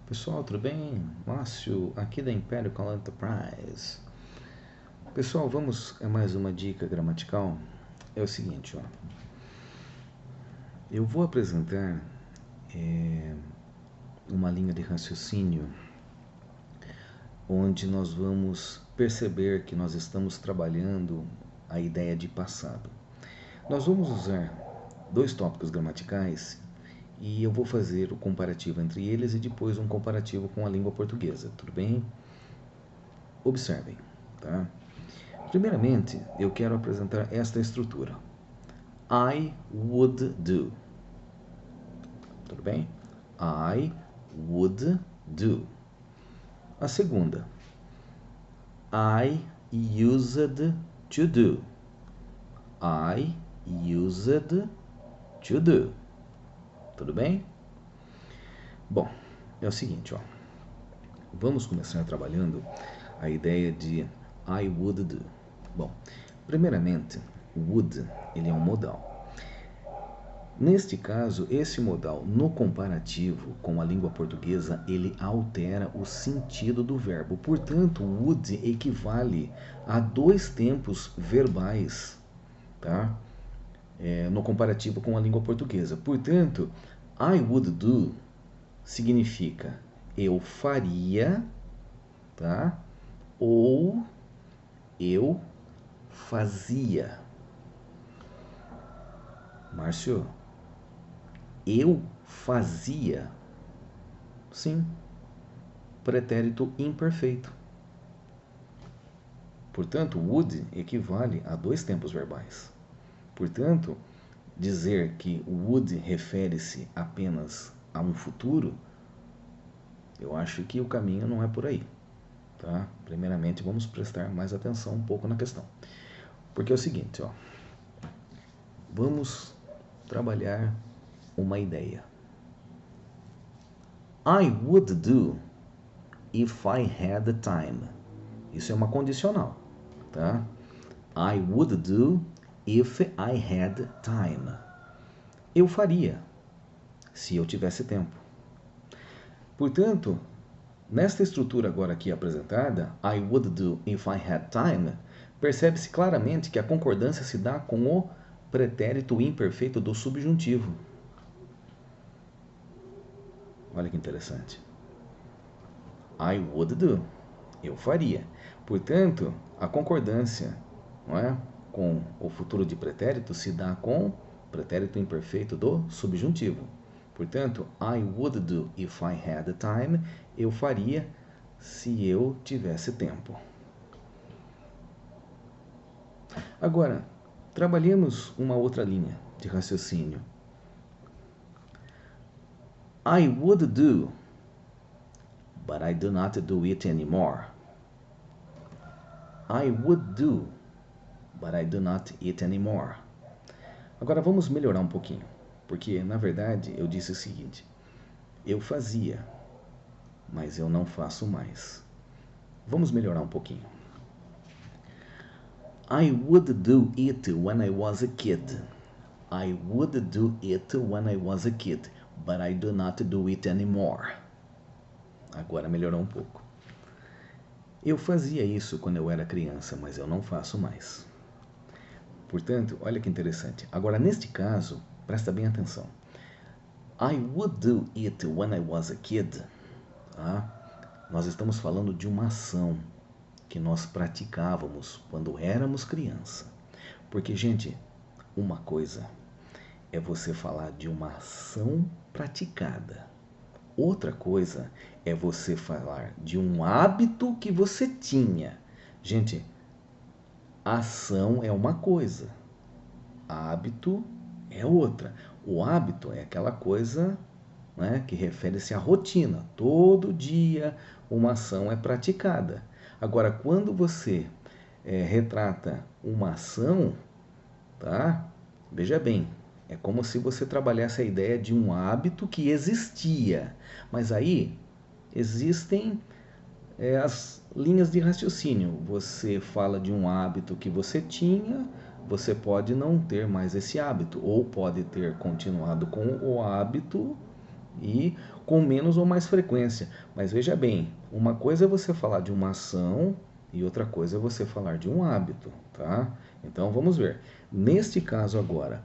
Pessoal, tudo bem? Márcio, aqui da Império Call Enterprise. Pessoal, vamos a mais uma dica gramatical. É o seguinte, ó. Eu vou apresentar uma linha de raciocínio onde nós vamos perceber que nós estamos trabalhando a ideia de passado. Nós vamos usar dois tópicos gramaticais e eu vou fazer o comparativo entre eles e depois um comparativo com a língua portuguesa, tudo bem? Observem, tá? Primeiramente, eu quero apresentar esta estrutura. I would do. Tudo bem? I would do. A segunda. I used to do. I used to do. Tudo bem? Bom, é o seguinte, ó. Vamos começar trabalhando a ideia de I would do. Bom, primeiramente, would, ele é um modal. Neste caso, esse modal no comparativo com a língua portuguesa, ele altera o sentido do verbo. Portanto, would equivale a dois tempos verbais, tá? No comparativo com a língua portuguesa. Portanto, I would do significa eu faria, tá? Ou eu fazia. Márcio, eu fazia. Sim, pretérito imperfeito. Portanto, would equivale a dois tempos verbais. Portanto, dizer que would refere-se apenas a um futuro, eu acho que o caminho não é por aí. Tá? Primeiramente, vamos prestar mais atenção um pouco na questão. Porque é o seguinte, ó. Vamos trabalhar uma ideia. I would do if I had the time. Isso é uma condicional, tá? I would do if I had time. Eu faria se eu tivesse tempo. Portanto, nesta estrutura agora aqui apresentada, I would do if I had time, percebe-se claramente que a concordância se dá com o pretérito imperfeito do subjuntivo. Olha que interessante. I would do. Eu faria. Portanto, a concordância, não é, com o futuro de pretérito se dá com o pretérito imperfeito do subjuntivo. Portanto, I would do if I had time. Eu faria se eu tivesse tempo. Agora, trabalhemos uma outra linha de raciocínio. I would do, but I do not do it anymore. I would do, but I do not eat anymore. Agora vamos melhorar um pouquinho, porque na verdade eu disse o seguinte: eu fazia, mas eu não faço mais. Vamos melhorar um pouquinho. I would do it when I was a kid. I would do it when I was a kid, but I do not do it anymore. Agora melhorou um pouco. Eu fazia isso quando eu era criança, mas eu não faço mais. Portanto, olha que interessante. Agora, neste caso, presta bem atenção. I would do it when I was a kid. Tá? Nós estamos falando de uma ação que nós praticávamos quando éramos criança. Porque, gente, uma coisa é você falar de uma ação praticada. Outra coisa é você falar de um hábito que você tinha. Gente, ação é uma coisa, hábito é outra. O hábito é aquela coisa, né, que refere-se à rotina. Todo dia uma ação é praticada. Agora, quando você retrata uma ação, tá? Veja bem, é como se você trabalhasse a ideia de um hábito que existia. Mas aí existem as linhas de raciocínio. Você fala de um hábito que você tinha, você pode não ter mais esse hábito, ou pode ter continuado com o hábito, e com menos ou mais frequência. Mas veja bem, uma coisa é você falar de uma ação e outra coisa é você falar de um hábito, tá? Então vamos ver. Neste caso agora,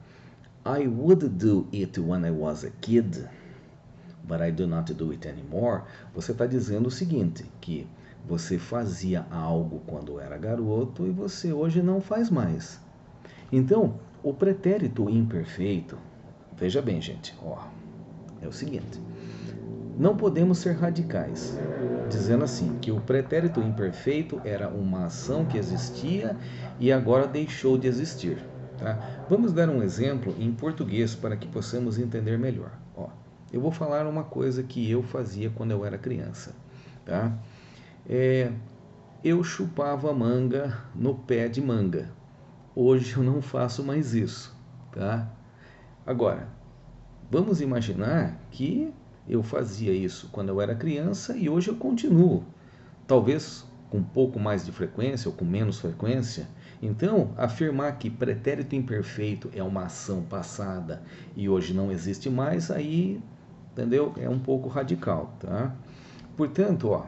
I would do it when I was a kid, but I do not do it anymore. Você está dizendo o seguinte, que você fazia algo quando era garoto e você hoje não faz mais. Então, o pretérito imperfeito, veja bem, gente, ó, é o seguinte, não podemos ser radicais, dizendo assim, que o pretérito imperfeito era uma ação que existia e agora deixou de existir. Tá? Vamos dar um exemplo em português para que possamos entender melhor. Ó, eu vou falar uma coisa que eu fazia quando eu era criança. Tá? Eu chupava manga no pé de manga. Hoje eu não faço mais isso. Tá? Agora, vamos imaginar que eu fazia isso quando eu era criança e hoje eu continuo. Talvez com um pouco mais de frequência ou com menos frequência. Então, afirmar que pretérito imperfeito é uma ação passada e hoje não existe mais, aí, entendeu? É um pouco radical, tá? Portanto, ó,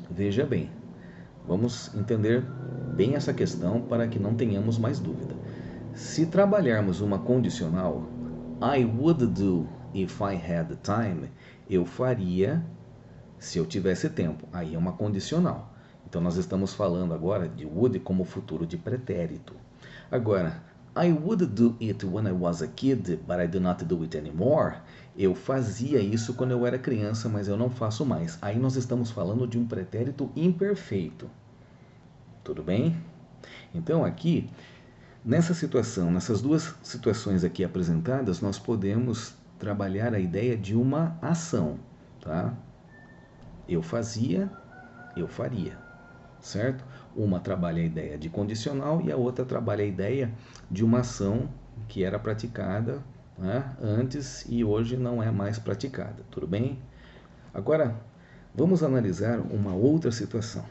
veja bem, vamos entender bem essa questão para que não tenhamos mais dúvida. Se trabalharmos uma condicional, I would do if I had time, eu faria se eu tivesse tempo. Aí é uma condicional. Então nós estamos falando agora de would como futuro de pretérito. Agora, I would do it when I was a kid, but I do not do it anymore. Eu fazia isso quando eu era criança, mas eu não faço mais. Aí nós estamos falando de um pretérito imperfeito. Tudo bem? Então aqui, nessa situação, nessas duas situações aqui apresentadas, nós podemos trabalhar a ideia de uma ação, tá? Eu fazia, eu faria, certo? Uma trabalha a ideia de condicional e a outra trabalha a ideia de uma ação que era praticada, né, antes e hoje não é mais praticada, tudo bem? Agora, vamos analisar uma outra situação.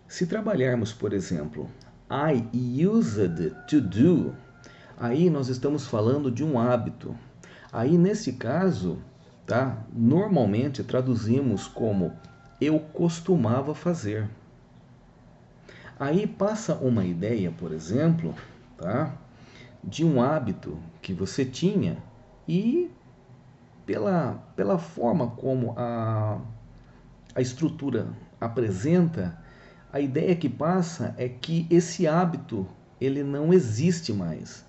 Se trabalharmos, por exemplo, I used to do, aí nós estamos falando de um hábito. Aí, nesse caso, tá? Normalmente traduzimos como eu costumava fazer. Aí passa uma ideia, por exemplo, tá? De um hábito que você tinha e pela forma como a estrutura apresenta, a ideia que passa é que esse hábito ele não existe mais,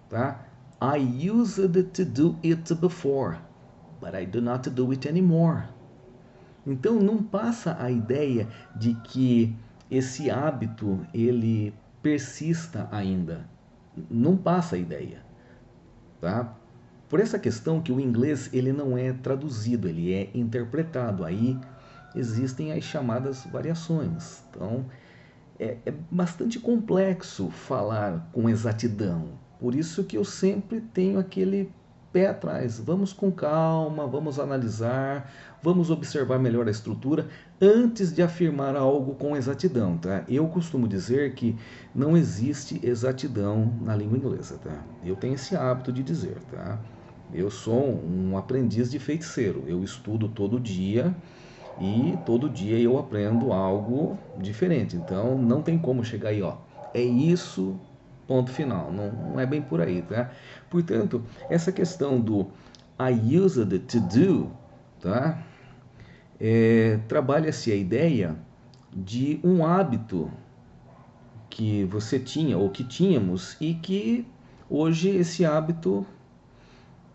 tá? I used to do it before, but I do not do it anymore. Então não passa a ideia de que esse hábito ele persista ainda. Não passa a ideia, tá? Por essa questão que o inglês ele não é traduzido, ele é interpretado. Aí existem as chamadas variações. Então é bastante complexo falar com exatidão. Por isso que eu sempre tenho aquele pé atrás. Vamos com calma, vamos analisar, vamos observar melhor a estrutura antes de afirmar algo com exatidão, tá? Eu costumo dizer que não existe exatidão na língua inglesa, tá? Eu tenho esse hábito de dizer, tá? Eu sou um aprendiz de feiticeiro. Eu estudo todo dia e todo dia eu aprendo algo diferente. Então não tem como chegar aí, ó, é isso, ponto final. Não é bem por aí, tá? Portanto, essa questão do I used to do, tá? Trabalha-se a ideia de um hábito que você tinha ou que tínhamos e que hoje esse hábito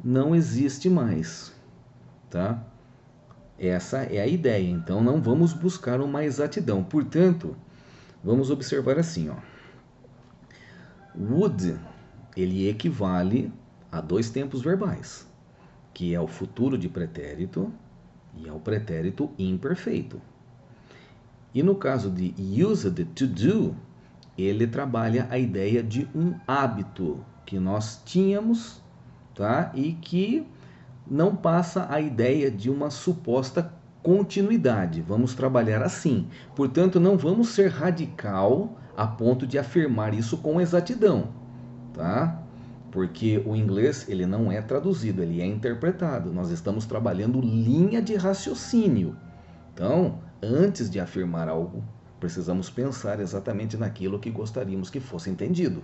não existe mais, tá? Essa é a ideia. Então não vamos buscar uma exatidão. Portanto, vamos observar assim, ó. Would, ele equivale a dois tempos verbais, que é o futuro de pretérito e é o pretérito imperfeito. E no caso de used to do, ele trabalha a ideia de um hábito que nós tínhamos, tá? E que não passa a ideia de uma suposta continuidade. Vamos trabalhar assim. Portanto, não vamos ser radical a ponto de afirmar isso com exatidão, tá? porque o inglês ele não é traduzido, ele é interpretado. Nós estamos trabalhando linha de raciocínio. Então, antes de afirmar algo, precisamos pensar exatamente naquilo que gostaríamos que fosse entendido,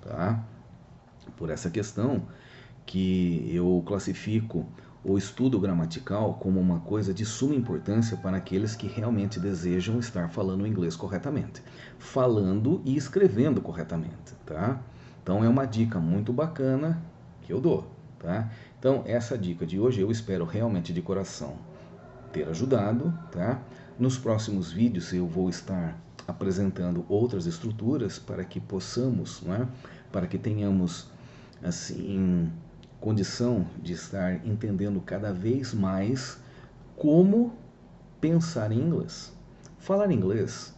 tá? Por essa questão que eu classifico o estudo gramatical como uma coisa de suma importância para aqueles que realmente desejam estar falando o inglês corretamente, falando e escrevendo corretamente, tá? Então é uma dica muito bacana que eu dou, tá? Então essa dica de hoje eu espero realmente de coração ter ajudado, tá? Nos próximos vídeos eu vou estar apresentando outras estruturas para que possamos, não é? Para que tenhamos assim condição de estar entendendo cada vez mais como pensar em inglês. Falar inglês,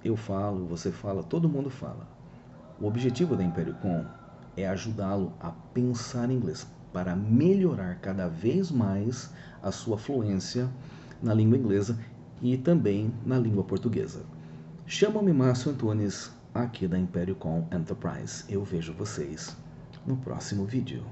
eu falo, você fala, todo mundo fala. O objetivo da Império Com é ajudá-lo a pensar em inglês para melhorar cada vez mais a sua fluência na língua inglesa e também na língua portuguesa. Chamo-me Márcio Antunes, aqui da Império Com Enterprise. Eu vejo vocês no próximo vídeo.